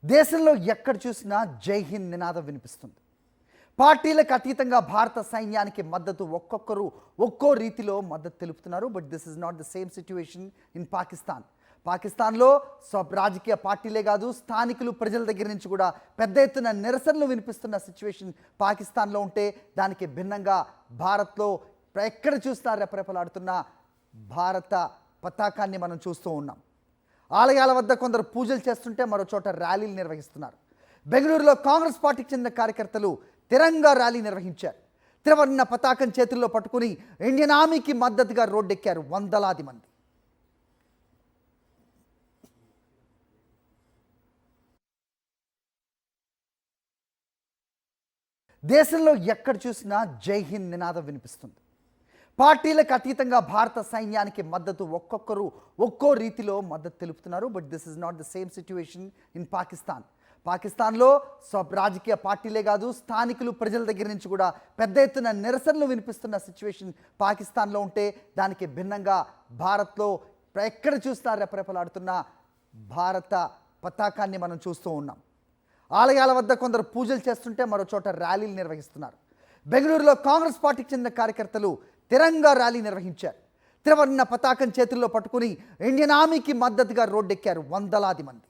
దేశంలో ఎక్కడ చూసినా జై హింద్ నినాదం వినిపిస్తుంది. పార్టీలకు అతీతంగా భారత సైన్యానికి మద్దతు ఒక్కొక్కరు ఒక్కో రీతిలో మద్దతు తెలుపుతున్నారు. But this is not the same situation in Pakistan. పాకిస్తాన్లో రాజకీయ పార్టీలే కాదు, స్థానికులు ప్రజల దగ్గర నుంచి కూడా పెద్ద ఎత్తున నిరసనలు వినిపిస్తున్న సిచ్యువేషన్ పాకిస్తాన్లో ఉంటే, దానికి భిన్నంగా భారత్లో ఎక్కడ చూసినా రెపరెపలాడుతున్న భారత పతాకాన్ని మనం చూస్తూ ఉన్నాం. ఆలయాల వద్ద కొందరు పూజలు చేస్తుంటే మరో చోట ర్యాలీలు నిర్వహిస్తున్నారు. బెంగళూరులో కాంగ్రెస్ పార్టీకి చెందిన కార్యకర్తలు తిరంగా ర్యాలీ నిర్వహించారు. త్రివర్ణ పతాకం చేతుల్లో పట్టుకుని ఇండియన్ ఆర్మీకి మద్దతుగా రోడ్డెక్కారు వందలాది మంది. దేశంలో ఎక్కడ చూసినా జై హింద్ నినాదం వినిపిస్తుంది. పార్టీలకు అతీతంగా భారత సైన్యానికి మద్దతు ఒక్కొక్కరు ఒక్కో రీతిలో మద్దతు తెలుపుతున్నారు. But this is not the same situation in Pakistan. పాకిస్తాన్లో రాజకీయ పార్టీలే కాదు, స్థానికులు ప్రజల దగ్గర నుంచి కూడా పెద్ద ఎత్తున నిరసనలు వినిపిస్తున్న సిచ్యువేషన్ పాకిస్తాన్లో ఉంటే, దానికి భిన్నంగా భారత్లో ఎక్కడ చూసినా రెపరెపలాడుతున్న భారత పతాకాన్ని మనం చూస్తూ ఉన్నాం. ఆలయాల వద్ద కొందరు పూజలు చేస్తుంటే మరో చోట ర్యాలీలు నిర్వహిస్తున్నారు. బెంగళూరులో కాంగ్రెస్ పార్టీకి చెందిన కార్యకర్తలు తిరంగా ర్యాలీ నిర్వహించారు. త్రివర్ణ పతాకం చేతుల్లో పట్టుకుని ఇండియన్ ఆర్మీకి మద్దతుగా రోడ్డెక్కారు వందలాది మంది.